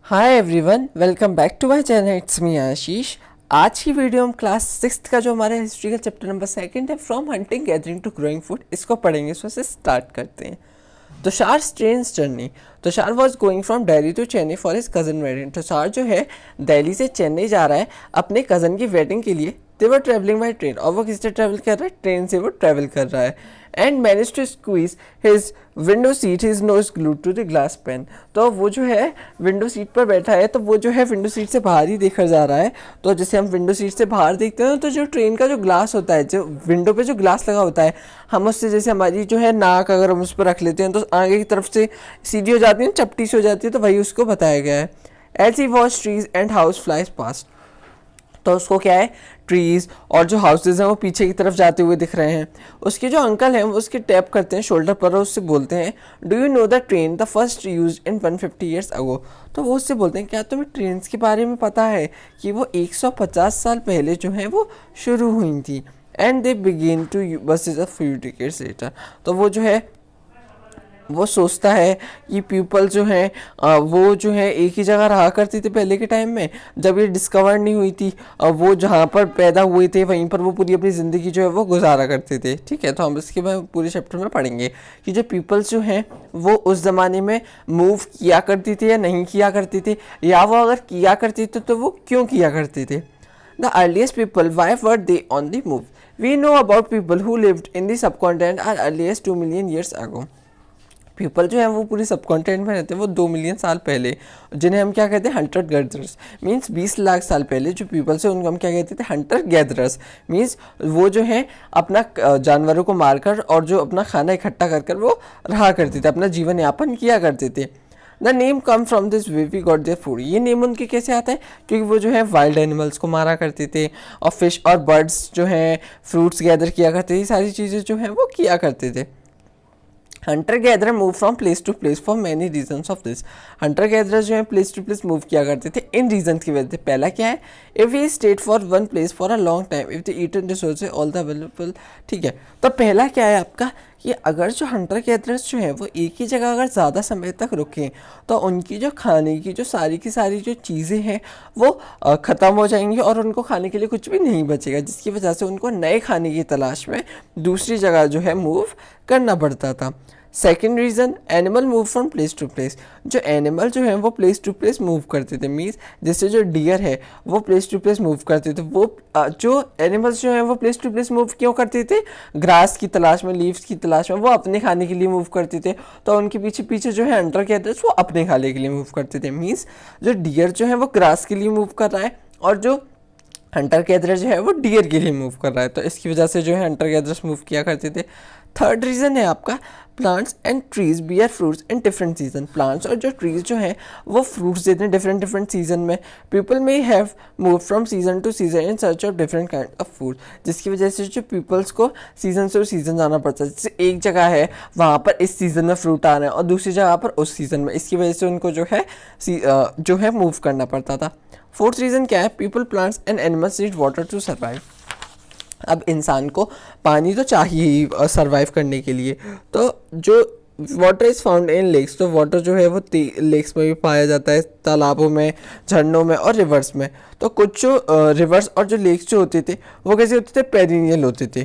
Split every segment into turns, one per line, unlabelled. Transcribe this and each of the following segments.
Hi everyone, welcome back to my channel. It's me Ashish. आज की video हम class 6 का जो हमारा हिस्ट्री का चैप्टर नंबर 2 है, from hunting gathering to growing food, इसको पढ़ेंगे। इसमें से स्टार्ट करते हैं। Tushar strange journey. Tushar was going from Delhi to Chennai for his cousin wedding. Tushar जो है दिल्ली से चेन्नई जा रहा है अपने कज़न की वेडिंग के लिए। दे वर ट्रेवलिंग बाई ट्रेन, और वो किससे ट्रैवल कर रहा है? ट्रेन से वो ट्रैवल कर रहा है। And manage to squeeze his window seat, his nose glued to the glass pane. तो वो जो है विंडो सीट पर बैठा है, तो वो जो है विंडो सीट से बाहर ही देखा जा रहा है। तो जैसे हम विंडो सीट से बाहर देखते हैं तो जो ट्रेन का जो ग्लास होता है, जो विंडो पे जो ग्लास लगा होता है, हम उससे जैसे हमारी जो है नाक अगर हम उस पर रख लेते हैं तो आगे की तरफ से सीधी हो जाती है, चपटी सी हो जाती है। तो वही उसको बताया गया है। As he watch trees and house flies past. तो उसको क्या है, ट्रीज और जो हाउसेज हैं वो पीछे की तरफ जाते हुए दिख रहे हैं। उसके जो अंकल हैं वो उसके टैप करते हैं शोल्डर पर और उससे बोलते हैं, do you know the train the first use in 150 years ago. तो वो उससे बोलते हैं, क्या तुम्हें ट्रेन के बारे में पता है कि वो 150 साल पहले जो है वो शुरू हुई थी। And they begin to buses a few decades later. तो वो जो है वो सोचता है कि पीपल जो है वो जो है एक ही जगह रहा करती थी पहले के टाइम में, जब ये डिस्कवर नहीं हुई थी। वो जहाँ पर पैदा हुए थे वहीं पर वो पूरी अपनी ज़िंदगी जो है वो गुजारा करते थे। ठीक है, तो हम इसके बाद पूरे चैप्टर में पढ़ेंगे कि जो पीपल्स जो हैं वो उस ज़माने में मूव किया करती थी या नहीं किया करती थी, या वो अगर किया करती थी तो वो क्यों किया करती थी। The earliest people, why were they on the move. We know about people who lived in the subcontinent are earliest 2 million years ago. People जो है वो पूरे सब कॉन्टिनेंट में रहते हैं वो 2 मिलियन साल पहले, जिन्हें हम क्या कहते हैं? Hunter gatherers. मीन्स 20 लाख साल पहले जो पीपल्स है उनको हम क्या कहते थे? Hunter gatherers. मीन्स वो जो है अपना जानवरों को मारकर और जो अपना खाना इकट्ठा कर कर वो रहा करते थे, अपना जीवन यापन किया करते थे। The name come from this way we got their food. ये नेम उनके कैसे आता है? क्योंकि वो जो है वाइल्ड एनिमल्स को मारा करते थे और फिश और बर्ड्स जो हैं फ्रूट्स गैदर किया करते थे, सारी चीज़ें जो हैं वो किया करते थे। Hunter gatherer move from place to place for many reasons of this. Hunter gatherer जो है प्लेस टू प्लेस मूव किया करते थे इन रीजन्स की वजह से। पहला क्या है? If he stayed for one place for a long time, if the eaten resources all the available. ठीक है, तो पहला क्या है आपका कि अगर जो हंटर गैदरर्स जो हैं वो एक ही जगह अगर ज़्यादा समय तक रुकें तो उनकी जो खाने की जो सारी की सारी जो चीज़ें हैं वो ख़त्म हो जाएंगी और उनको खाने के लिए कुछ भी नहीं बचेगा, जिसकी वजह से उनको नए खाने की तलाश में दूसरी जगह जो है मूव करना पड़ता था। Second reason, animal move from place to place. जो एनिमल जो है वो प्लेस टू प्लेस मूव करते थे। मीन्स जैसे जो डियर है वो प्लेस टू प्लेस मूव करते थे, वो जो एनिमल्स जो हैं वो प्लेस टू प्लेस मूव क्यों करते थे? ग्रास की तलाश में, लीव्स की तलाश में, वो अपने खाने के लिए मूव करते थे। तो उनके पीछे पीछे जो है हंटर गैदरर्स वो अपने खाने के लिए मूव करते थे। मीन्स जो डियर जो है वो ग्रास के लिए मूव कर रहा है और जो हंटर गैदरर जो है वो डियर के लिए मूव कर रहा है। तो इसकी वजह से जो है हंटर गैदरर्स मूव किया करते थे। थर्ड रीज़न है आपका, plants and trees bear fruits in different season. Plants और जो ट्रीज जो हैं वो फ्रूट्स देते हैं डिफरेंट डिफरेंट सीजन में। People may have move from season to season in search of different kind of food, जिसकी वजह से जो पीपल्स को सीजन से सीजन जाना पड़ता है। जैसे एक जगह है वहाँ पर इस सीज़न में फ्रूट आ रहे हैं और दूसरी जगह पर उस सीज़न में, इसकी वजह से उनको जो है मूव करना पड़ता था। फोर्थ रीज़न क्या है? People, plants and animals need water to survive. अब इंसान को पानी तो चाहिए ही सर्वाइव करने के लिए। तो जो water is found in lakes, तो वाटर जो है वो लेक्स में भी पाया जाता है, तालाबों में, झरनों में और रिवर्स में। तो कुछ जो रिवर्स और जो लेक्स जो होते थे वो कैसे होते थे? पेरिनियल होते थे।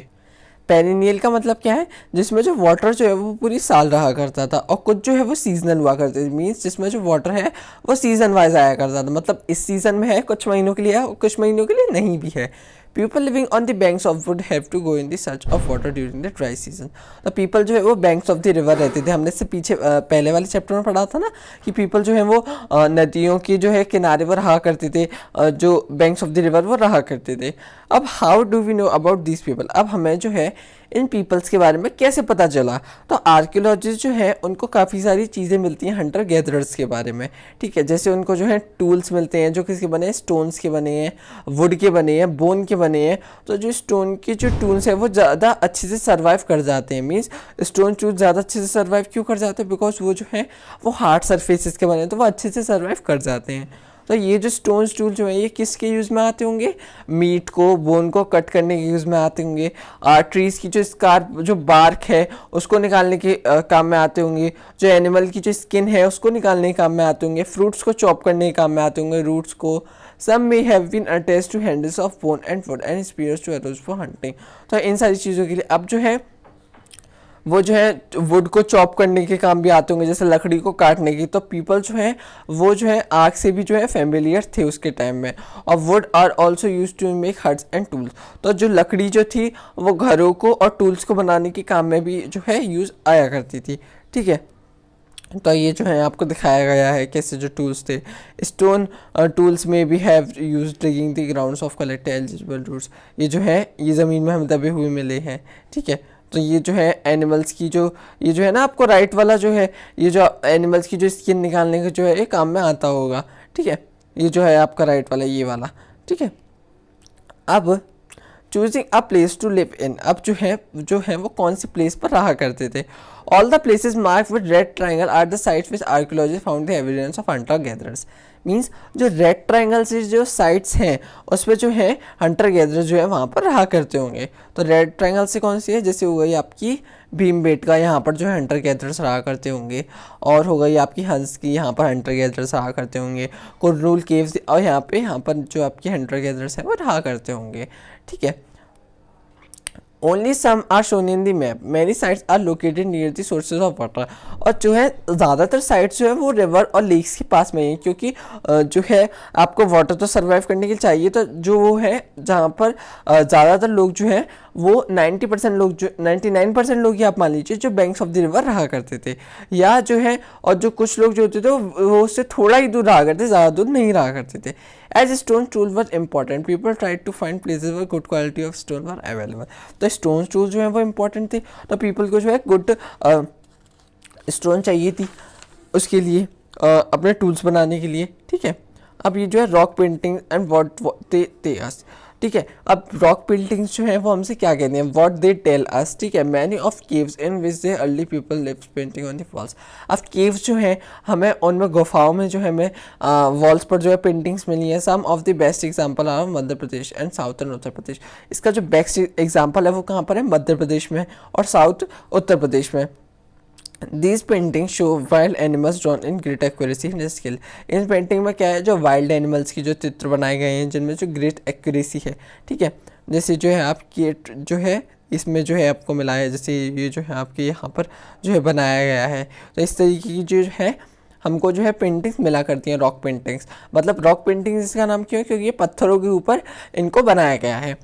पेरिनियल का मतलब क्या है? जिसमें जो वाटर जो है वो पूरी साल रहा करता था, और कुछ जो है वो सीजनल हुआ करते थे। मीन्स जिसमें जो वाटर है वो सीजन वाइज आया करता था, मतलब इस सीजन में है, कुछ महीनों के लिए है और कुछ महीनों के लिए नहीं भी है। People living on the banks of would have to go in the search of water during the dry season. तो पीपल जो है वो बैंक्स ऑफ द रिवर रहते थे। हमने इससे पीछे पहले वाले चैप्टर में पढ़ा था ना कि पीपल जो है वो नदियों के जो है किनारे पर रहा करते थे, जो बैंक्स ऑफ द रिवर वो रहा करते थे। अब how do we know about this people? अब हमें जो है इन पीपल्स के बारे में कैसे पता चला? तो आर्कियोलॉजिस्ट जो है उनको काफ़ी सारी चीज़ें मिलती हैं हंटर गैदरर्स के बारे में। ठीक है, जैसे उनको जो है टूल्स मिलते हैं जो किसके बने हैं? स्टोन्स के बने हैं, वुड के बने हैं, बोन के बने हैं। तो जो स्टोन के जो टूल्स हैं वो ज़्यादा अच्छे से सर्वाइव कर जाते हैं। मीन्स स्टोन टूल्स ज़्यादा अच्छे से सर्वाइव क्यों कर जाते हैं? बिकॉज वो जो है वो हार्ड सरफेसेस के बने हैं, तो वो अच्छे से सर्वाइव कर जाते हैं। तो ये जो स्टोन्स टूल जो है ये किसके यूज़ में आते होंगे, मीट को, बोन को कट करने के यूज़ में आते होंगे, ट्रीज़ की जो स्कार जो बार्क है उसको निकालने के काम में आते होंगे, जो एनिमल की जो स्किन है उसको निकालने के काम में आते होंगे, फ्रूट्स को चॉप करने के काम में आते होंगे, रूट्स को। Some may have been attached to handles of bone and wood and spears to arrows for hunting। तो इन सारी चीज़ों के लिए अब जो है वो जो है वुड को चॉप करने के काम भी आते होंगे, जैसे लकड़ी को काटने की। तो पीपल जो है वो जो है आग से भी जो है फेमिलियर थे उसके टाइम में। और wood are also use to make huts and tools. तो जो लकड़ी जो थी वो घरों को और टूल्स को बनाने के काम में भी जो है यूज़ आया करती थी, ठीक है। तो ये जो है आपको दिखाया गया है कैसे जो टूल्स थे। स्टोन टूल्स में भी have use digging the grounds of collect eligible roots. ये जो है ये ज़मीन में हमें दबे हुए मिले हैं, ठीक है। तो ये जो है एनिमल्स की जो ये जो है ना आपको राइट वाला जो है ये जो एनिमल्स की जो स्किन निकालने का जो है ये काम में आता होगा, ठीक है। ये जो है आपका राइट वाला ये वाला, ठीक है। अब choosing a place to live in, अब जो है वो कौन सी प्लेस पर रहा करते थे। All the places mark with red triangle are the sites which archaeologist found the evidence of hunter gatherers. Means जो रेड ट्राइंगल से जो साइट्स हैं उस पर जो है हंटर गैदरर्स जो है वहाँ पर रहा करते होंगे। तो रेड ट्राइंगल से कौन सी है, जैसे हो गई आपकी भीमबेटका, यहाँ पर जो है हंटर गैदरर्स रहा करते होंगे। और हो गई आपकी हंस की, यहाँ पर हंटर गैदरर्स रहा करते होंगे। कुर्नूल केव्स, और यहाँ पर जो आपकी हंटर गैदरर्स हैं वो रहा करते होंगे, ठीक है। Only some are shown in the map. Many sites are located near the sources of water। और जो है ज़्यादातर साइट्स जो है वो रिवर और लेक्स के पास में है, क्योंकि जो है आपको वाटर तो सर्वाइव करने के लिए चाहिए। तो जो वो है जहाँ पर ज़्यादातर लोग जो है वो 90% लोग, जो 99% लोग ही आप मान लीजिए जो बैंक्स ऑफ द रिवर रहा करते थे, या जो है और जो कुछ लोग जो होते थे वो उससे थोड़ा ही दूर रहा करते, ज़्यादा दूर नहीं रहा करते थे। As stone tool were important, people try to find places were good quality of stone were available. तो स्टोन टूल जो है वो इम्पॉर्टेंट थे, तो पीपल को जो है गुड स्टोन चाहिए थी उसके लिए अपने टूल्स बनाने के लिए, ठीक है। अब ये जो है rock painting and what they us, ठीक है। अब रॉक पेंटिंग्स जो है वो हमसे क्या कहते हैं, व्हाट दे टेल अस, ठीक है। Many of caves in which they early people lives painting on the walls. अब केव्स जो है हमें उनमें गुफाओं में जो है हमें वॉल्स पर जो है पेंटिंग्स मिली है। Some of the best example are Madhya Pradesh and southern Uttar Pradesh. इसका जो बेस्ट एग्जाम्पल है वो कहाँ पर है, मध्य प्रदेश में और साउथ उत्तर प्रदेश में। These paintings show wild animals drawn in great accuracy and skill। In painting में क्या है, जो वाइल्ड एनिमल्स की जो चित्र बनाए गए हैं जिनमें जो ग्रेट एक्यूरेसी है, ठीक है। जैसे जो है आपकी जो है इसमें जो है आपको मिला है, जैसे ये जो है आपके यहाँ पर जो है बनाया गया है। तो इस तरीके की जो है हमको जो है पेंटिंग्स मिला करती हैं, रॉक पेंटिंग्स। मतलब रॉक पेंटिंग्स इसका नाम क्यों है, क्योंकि ये पत्थरों के ऊपर इनको बनाया गया है।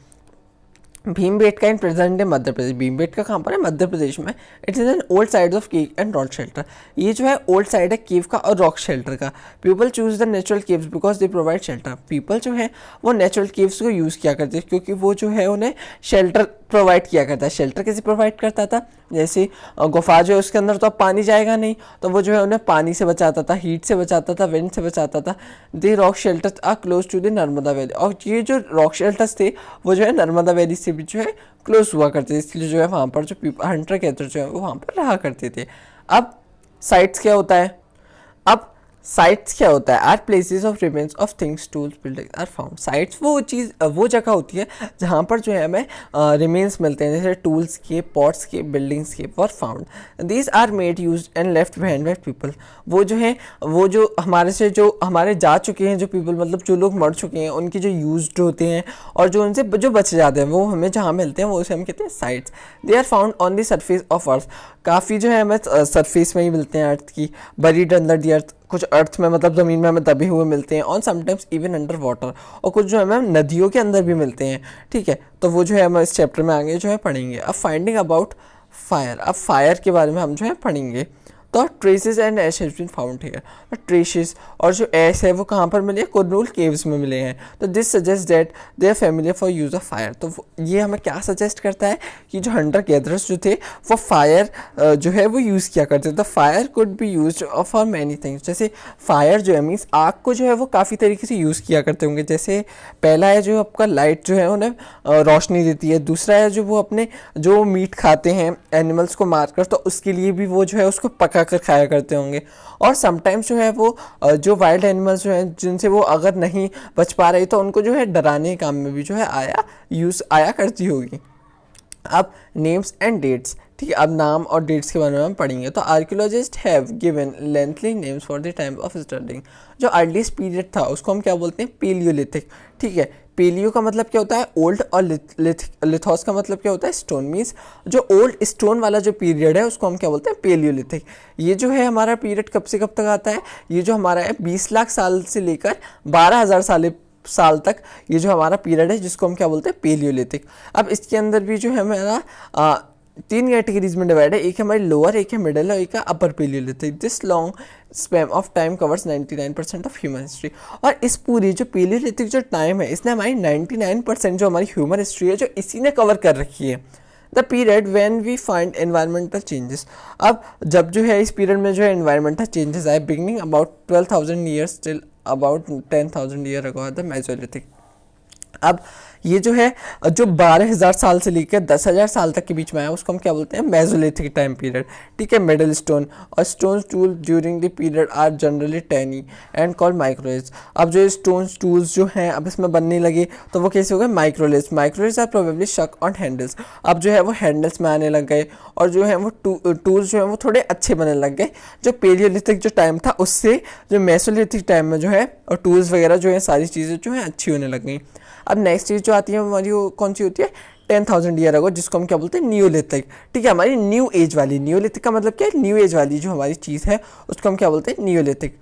Bhimbetka in present day Madhya Pradesh. Bhimbetka कहाँ पर है, मध्य प्रदेश में। It is an old side of cave and rock shelter. ये जो है ओल्ड साइड है केव का और रॉक शेल्टर का। People choose the natural caves because they provide shelter. People जो है वो नेचुरल केव्स को यूज़ किया करते हैं क्योंकि वो जो है उन्हें शेल्टर प्रोवाइड किया करता है। शेल्टर कैसे प्रोवाइड करता था, जैसे गुफा जो है उसके अंदर तो अब पानी जाएगा नहीं, तो वो जो है उन्हें पानी से बचाता था, हीट से बचाता था, विंड से बचाता था। They rock shelters are close to the Narmada valley. और ये जो रॉक शेल्टर्स थे वो जो है नर्मदा वैली से भी जो है क्लोज हुआ करते थे, इसलिए जो है वहाँ पर जो हंटर गैदरर जो है वो वहाँ पर रहा करते थे। अब साइट्स क्या होता है, अब साइट्स क्या होता है, are places of remains of things tools buildings are found. Sites वो चीज़ वो जगह होती है जहाँ पर जो है हमें रिमेन्स मिलते हैं, जैसे टूल्स के, पॉट्स के, बिल्डिंग्स के, were found. These are made use and left behind by people. वो जो है वो जो हमारे से जो हमारे जा चुके हैं जो पीपल, मतलब जो लोग मर चुके हैं उनके जो यूज्ड होते हैं और जो उनसे जो बच जाते हैं वो हमें जहाँ मिलते हैं वो उसे हम कहते हैं sites. They are found on the surface of earth. काफ़ी जो है हमें सरफेस में ही मिलते हैं अर्थ की, बरीड अंडर दी अर्थ। कुछ अर्थ में मतलब ज़मीन में हमें दबे हुए मिलते हैं, और समटाइम्स इवन अंडर वाटर। और कुछ जो हमें नदियों के अंदर भी मिलते हैं, ठीक है। तो वो जो है हम इस चैप्टर में आगे जो है पढ़ेंगे। अब फाइंडिंग अबाउट फायर, अब फायर के बारे में हम जो है पढ़ेंगे। तो traces and ash has been found here. Traces और जो ऐश है वो कहाँ पर मिले, कुर्नूल केव्स में मिले हैं। तो this suggest that they are familiar for use of fire. तो ये हमें क्या सजेस्ट करता है कि जो हंटर गैदरर्स जो थे वो फायर जो है वो यूज़ किया करते थे। तो fire could be use for many things. जैसे फायर जो है मीन्स आग को जो है वो काफ़ी तरीके से यूज़ किया करते होंगे। जैसे पहला है जो आपका लाइट जो है उन्हें रोशनी देती है। दूसरा है जो वो अपने जो मीट खाते हैं एनिमल्स को मारकर, तो उसके लिए भी वो जो है उसको पका पका कर खाया करते होंगे। और समटाइम्स जो है वो जो वाइल्ड एनिमल्स जो हैं जिनसे वो अगर नहीं बच पा रही तो उनको जो है डराने के काम में भी जो है आया करती होगी। अब नेम्स एंड डेट्स, ठीक है, अब नाम और डेट्स के बारे में हम पढ़ेंगे। तो archaeologist have given lengthy names for the time of studying. जो अर्लीस्ट पीरियड था उसको हम क्या बोलते हैं, पेलियोलिथिक, ठीक है। पेलियो का मतलब क्या होता है, ओल्ड, और लिथोस का मतलब क्या होता है, स्टोन। मीन्स जो ओल्ड स्टोन वाला जो पीरियड है उसको हम क्या बोलते हैं, पेलियोलिथिक। ये जो है हमारा पीरियड कब से कब तक आता है, ये जो हमारा है 20 लाख साल से लेकर 12,000 साल तक ये जो हमारा पीरियड है जिसको हम क्या बोलते हैं, पेलियोलिथिक। अब इसके अंदर भी जो है हमारा 3 कैटेगरीज में डिवाइड है, एक है हमारी लोअर, एक है मिडिल और एक है upper palaeolithic. This long span of time covers 99% of human history. और इस पूरी जो पेलियोलिथिक जो टाइम है इसने हमारी 99% जो हमारी ह्यूमन हिस्ट्री है जो इसी ने कवर कर रखी है। The period when we find environmental changes. अब जब जो है इस पीरियड में जो है एनवायरमेंटल चेंजेस आए, beginning about 12,000 years till about 10,000 year ago the Mesolithic. अब ये जो है जो 12,000 साल से लेकर 10,000 साल तक के बीच में आया उसको हम क्या बोलते हैं, मेसोलिथिक टाइम पीरियड, ठीक है। मिडल स्टोन और stone tool during the period are generally tiny and called microliths. अब जो स्टोन टूल्स जो हैं अब इसमें बनने लगे तो वो कैसे हो गए, माइक्रोलिथ्स। माइक्रोलिथ्स आर प्रोबेबली शक ऑन हैंडल्स। अब जो है वो हैंडल्स में आने लग गए और जो है वो टूल्स जो है वो थोड़े अच्छे बनने लग गए। जो पेलियोलिथिक जो टाइम था उससे जो मेसोलिथिक टाइम में जो है और टूल्स वगैरह जो है सारी चीज़ें जो है अच्छी होने लग गई। अब नेक्स्ट चीज़ जो आती है हमारी वो कौन सी होती है, 10,000 ईयर अगो, जिसको हम क्या बोलते हैं, नियोलिथिक, ठीक है। हमारी न्यू एज वाली, नियोलिथिक का मतलब क्या है, न्यू एज वाली जो हमारी चीज़ है उसको हम क्या बोलते हैं, Neolithic.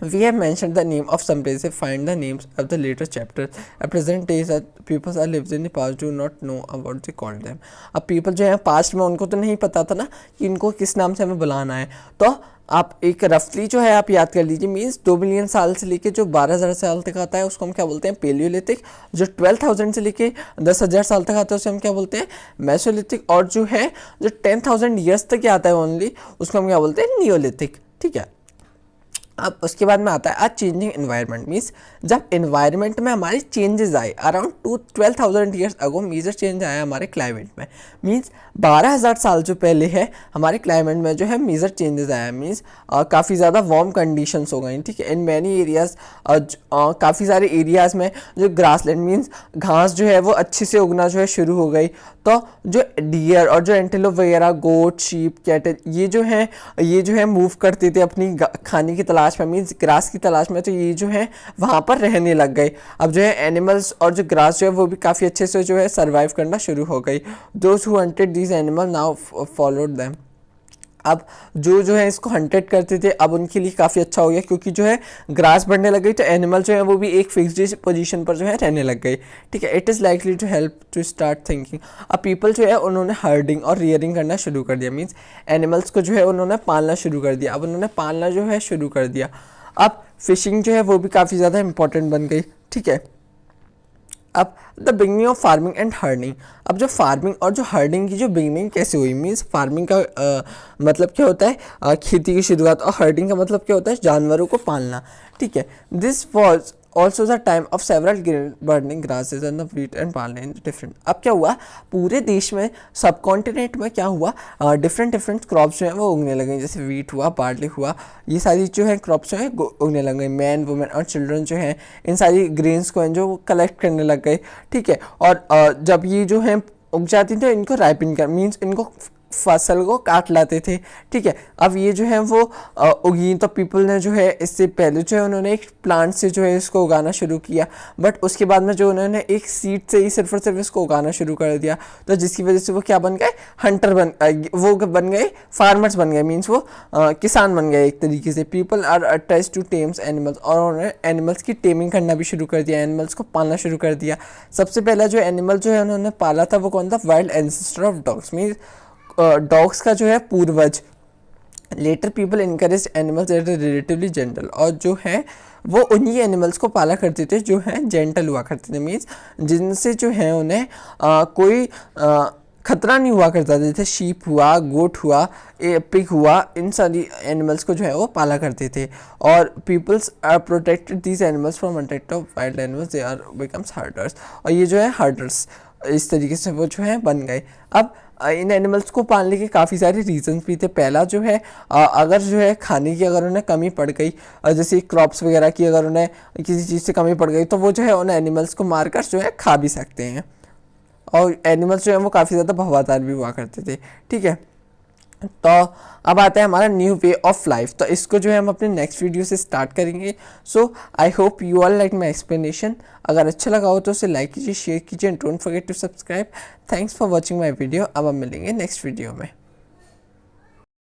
We have mentioned the name of some places. Find the names of the later chapters. At present days, people are lived in the past do not know about they called them. अब people जो है past में उनको तो नहीं पता था ना कि इनको किस नाम से हमें बुलाना है, तो आप एक रफली जो है आप याद कर लीजिए। मीन्स 2 बिलियन साल से लेके जो 12,000 साल तक आता है उसको हम क्या बोलते हैं, पेलियोलिथिक। जो 12,000 से लेके 10,000 साल तक आता है उसे हम क्या बोलते हैं, मेसोलिथिक। और जो है जो 10,000 ईयर्स तक आता है ओनली उसको हम क्या बोलते हैं, नियोलिथिक, ठीक है। अब उसके बाद में आता है चेंजिंग एनवायरनमेंट। मीन्स जब एनवायरनमेंट में हमारे चेंजेस आए around 12,000 years ago major change आया हमारे क्लाइमेट में। मीन्स 12,000 साल जो पहले है हमारे क्लाइमेट में जो है मेजर चेंजेस आया। मीन्स काफ़ी ज़्यादा वार्म कंडीशंस हो गई, ठीक है। इन मैनी एरियाज काफ़ी सारे एरियाज़ में जो ग्रासलैंड मीन्स घास जो है वो अच्छे से उगना जो है शुरू हो गई। तो जो डियर और जो एंटेलोप वगैरह, गोट, शीप, कैटल ये जो है मूव करते थे अपनी खाने की तलाश में, मीन्स ग्रास की तलाश में, तो ये जो है वहाँ पर रहने लग गए। अब जो है एनिमल्स और जो ग्रास जो है वो भी काफ़ी अच्छे से जो है सर्वाइव करना शुरू हो गई। Those who hunted these animal now followed them. अब जो है इसको हंटेड करते थे अब उनके लिए काफ़ी अच्छा हो गया क्योंकि जो है ग्रास बढ़ने लग गई तो एनिमल जो है वो भी एक फिक्स्ड पोजीशन पर जो है रहने लग गई, ठीक है। It is likely to help to start thinking. अब पीपल जो है उन्होंने हर्डिंग और रियरिंग करना शुरू कर दिया। मीन्स एनिमल्स को जो है उन्होंने पालना शुरू कर दिया। अब उन्होंने पालना जो है शुरू कर दिया। अब फिशिंग जो है वो भी काफ़ी ज़्यादा इंपॉर्टेंट बन गई, ठीक है। अब the beginning of farming and herding. अब जो फार्मिंग और जो हर्डिंग की जो बिगनिंग कैसे हुई, मीन्स फार्मिंग का मतलब क्या होता है, खेती की शुरुआत, और हर्डिंग का मतलब क्या होता है, जानवरों को पालना, ठीक है। This was also the time of several burning grasses and the wheat and barley different. अब क्या हुआ, पूरे देश में सब कॉन्टिनेंट में क्या हुआ, डिफरेंट क्रॉप्स जो हैं वो उगने लगे, जैसे व्हीट हुआ, बार्ली हुआ, ये सारी जो है क्रॉप्स जो है उगने लग गई। मैन, वुमेन और चिल्ड्रन जो हैं इन सारी ग्रेन्स को जो कलेक्ट करने लग गए, ठीक है। और जब ये जो है उग जाती थी इनको राइपिंग कर, मीन्स इनको फसल को काट लाते थे, ठीक है। अब ये जो है वो उगी तो पीपल ने जो है इससे पहले जो है उन्होंने एक प्लांट से जो है इसको उगाना शुरू किया, बट उसके बाद में जो उन्होंने एक सीड से ही सिर्फ और सिर्फ इसको उगाना शुरू कर दिया, तो जिसकी वजह से वो क्या बन गए, हंटर वो बन गए, फार्मर्स बन गए, मीन्स वो किसान बन गए एक तरीके से। People are attached to tames animals, और उन्होंने एनिमल्स की टेमिंग करना भी शुरू कर दिया, एनिमल्स को पालना शुरू कर दिया। सबसे पहला जो एनिमल जो है उन्होंने पाला था वो कौन था, wild ancestor of dogs, means dogs का जो है पूर्वज। Later people encourage animals that are relatively gentle, और जो है वो उन्हीं एनिमल्स को पाला करते थे जो है जेंटल हुआ करते थे, मीन्स जिनसे जो है उन्हें कोई खतरा नहीं हुआ करता, जैसे शीप हुआ, गोट हुआ, पिग हुआ, इन सारी एनिमल्स को जो है वो पाला करते थे। और peoples are protected these animals from attack of wild animals, they are becomes herders, और ये जो है हर्डर्स इस तरीके से वो जो है बन गए। अब इन एनिमल्स को पालने के काफ़ी सारे रीजंस भी थे। पहला जो है अगर जो है खाने की अगर उन्हें कमी पड़ गई, जैसे क्रॉप्स वगैरह की अगर उन्हें किसी चीज़ से कमी पड़ गई, तो वो जो है उन एनिमल्स को मारकर जो है खा भी सकते हैं। और एनिमल्स जो है वो काफ़ी ज़्यादा वफादार भी हुआ करते थे। ठीक है, तो अब आता है हमारा न्यू वे ऑफ लाइफ। तो इसको जो है हम अपने नेक्स्ट वीडियो से स्टार्ट करेंगे। So I hope you all like my explanation. अगर अच्छा लगा हो तो उसे लाइक कीजिए, शेयर कीजिए and don't forget to subscribe. Thanks for watching my video. अब हम मिलेंगे नेक्स्ट वीडियो में।